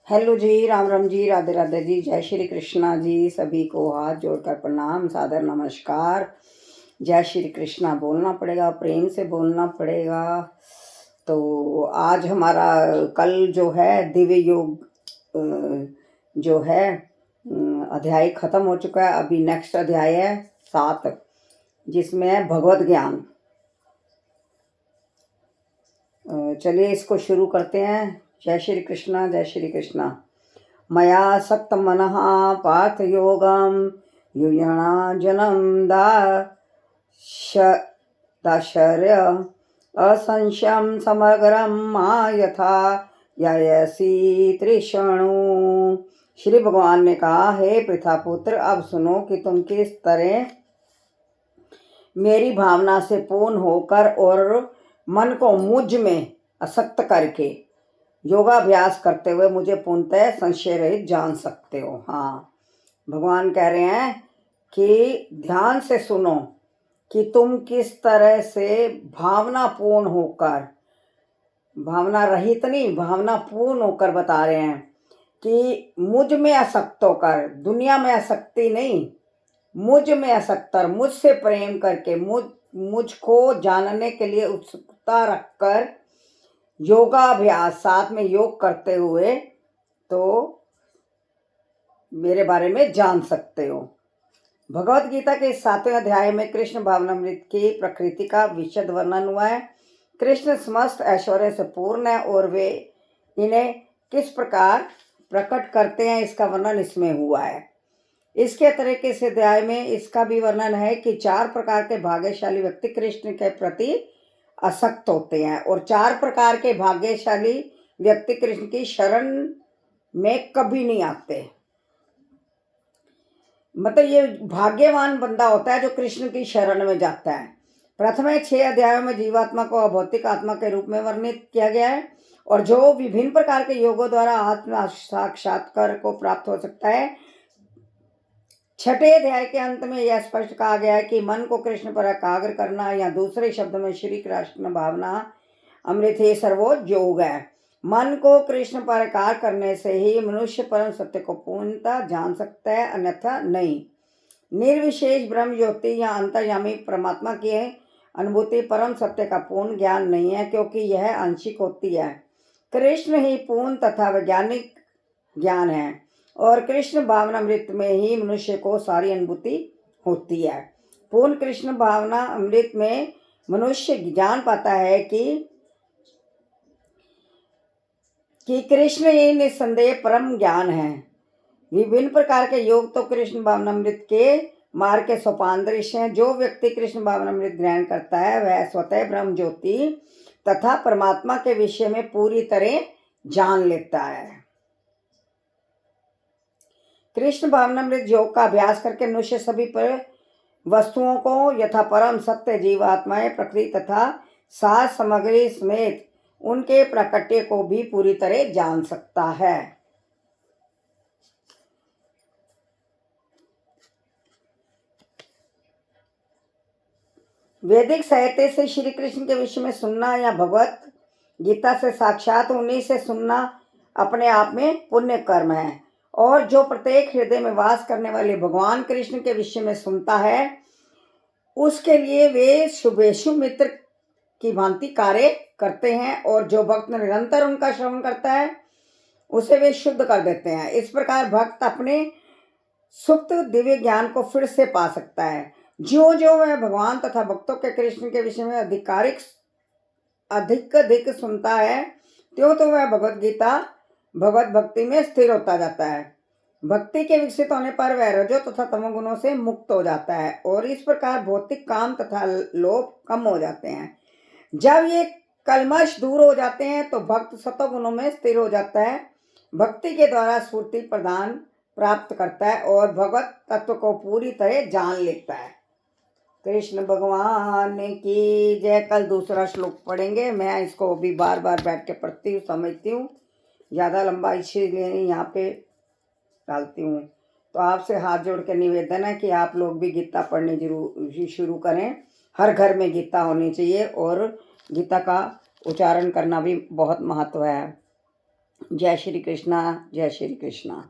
Hello जी, राम राम जी, राधे राधे जी, जय श्री कृष्णा जी। सभी को हाथ जोड़कर प्रणाम, सादर नमस्कार। जय श्री कृष्णा बोलना पड़ेगा, प्रेम से बोलना पड़ेगा। तो आज हमारा कल जो है दिव्य योग जो है अध्याय खत्म हो चुका है। अभी नेक्स्ट अध्याय है 7, जिसमें है भगवत ज्ञान। चलिए इसको शुरू करते हैं। जय श्री कृष्णा, जय श्री कृष्णा। मया सक्त मनः पार्थ योगम युयणाजनं दाशर्य असंशयं समग्रं मा यथा ययसि तृष्णु। श्री भगवान ने कहा, हे पृथापुत्र, अब सुनो कि तुम किस तरह मेरी भावना से पूर्ण होकर और मन को मुझ में आसक्त करके योगाभ्यास करते हुए मुझे पूर्णतः संशय रहित जान सकते हो। हाँ, भगवान कह रहे हैं कि ध्यान से सुनो कि तुम किस तरह से भावना पूर्ण होकर, भावना रहित नहीं, भावना पूर्ण होकर बता रहे हैं कि मुझ में आसक्त होकर, दुनिया में आसक्ति नहीं, मुझ में आसक्त और मुझसे प्रेम करके मुझको जानने के लिए उत्सुकता रखकर योगाभ्यास साथ में योग करते हुए तो मेरे बारे में जान सकते हो। भगवत गीता के 7वें अध्याय में कृष्ण भावनामृत की प्रकृति का विशद वर्णन हुआ है। कृष्ण समस्त ऐश्वर्य से पूर्ण है और वे इन्हें किस प्रकार प्रकट करते हैं, इसका वर्णन इसमें हुआ है। इसके अतिरिक्त इस अध्याय में इसका भी वर्णन है कि 4 प्रकार के भाग्यशाली व्यक्ति कृष्ण के प्रति आसक्त होते हैं और 4 प्रकार के भाग्यशाली व्यक्ति कृष्ण की शरण में कभी नहीं आते। मतलब ये भाग्यवान बंदा होता है जो कृष्ण की शरण में जाता है। प्रथम 6 अध्यायों में जीवात्मा को अभौतिक आत्मा के रूप में वर्णित किया गया है और जो विभिन्न प्रकार के योगों द्वारा आत्म साक्षात्कार को प्राप्त हो सकता है। 6ठे अध्याय के अंत में यह स्पष्ट कहा गया है कि मन को कृष्ण पर एकाग्र करना, या दूसरे शब्द में श्री कृष्ण भावना अमृत ही सर्वोच्च योग है। मन को कृष्ण पर एकाग्र करने से ही मनुष्य परम सत्य को पूर्णतः जान सकता है, अन्यथा नहीं। निर्विशेष ब्रह्म ज्योति या अंतर्यामी परमात्मा की अनुभूति परम सत्य का पूर्ण ज्ञान नहीं है, क्योंकि यह आंशिक होती है। कृष्ण ही पूर्ण तथा वैज्ञानिक ज्ञान है और कृष्ण भावनामृत में ही मनुष्य को सारी अनुभूति होती है। पूर्ण कृष्ण भावना अमृत में मनुष्य जान पाता है कि कृष्ण ही निस्संदेह परम ज्ञान है। विभिन्न प्रकार के योग तो कृष्ण भावनामृत के मार्ग के सोपान दृश्य हैं। जो व्यक्ति कृष्ण भावनामृत ग्रहण करता है वह स्वतः ब्रह्म ज्योति तथा परमात्मा के विषय में पूरी तरह जान लेता है। कृष्ण भावनामृत योग का अभ्यास करके मनुष्य सभी पर वस्तुओं को यथा परम सत्य, जीवात्माएं, प्रकृति तथा सार सामग्री समेत उनके प्राकट्य को भी पूरी तरह जान सकता है। वैदिक साहित्य से श्री कृष्ण के विषय में सुनना या भगवत गीता से साक्षात उन्हीं से सुनना अपने आप में पुण्य कर्म है। और जो प्रत्येक हृदय में वास करने वाले भगवान कृष्ण के विषय में सुनता है उसके लिए वे शुभेशु मित्र की भांति कार्य करते हैं, और जो भक्त निरंतर उनका श्रवण करता है उसे वे शुद्ध कर देते हैं। इस प्रकार भक्त अपने सुप्त दिव्य ज्ञान को फिर से पा सकता है। जो जो वह भगवान तथा भक्तों के कृष्ण के विषय में अधिक सुनता है, त्यों तो वह भगवत गीता भगवत भक्ति में स्थिर होता जाता है। भक्ति के विकसित होने पर वह रजो तथा तमोगुणों से मुक्त हो जाता है और इस प्रकार भौतिक काम तथा लोभ कम हो जाते हैं। जब ये कलमश दूर हो जाते हैं तो भक्त सतोगुणों में स्थिर हो जाता है, भक्ति के द्वारा स्फूर्ति प्रदान प्राप्त करता है और भगवत तत्व को पूरी तरह जान लेता है। कृष्ण भगवान की जय। कल दूसरा श्लोक पढ़ेंगे। मैं इसको भी बार बार बैठ के पढ़ती हूँ, समझती हूँ, ज़्यादा लंबा इसलिए यहाँ पे डालती हूँ। तो आपसे हाथ जोड़ के निवेदन है कि आप लोग भी गीता पढ़नी जरूर शुरू करें। हर घर में गीता होनी चाहिए और गीता का उच्चारण करना भी बहुत महत्व है। जय श्री कृष्णा, जय श्री कृष्णा।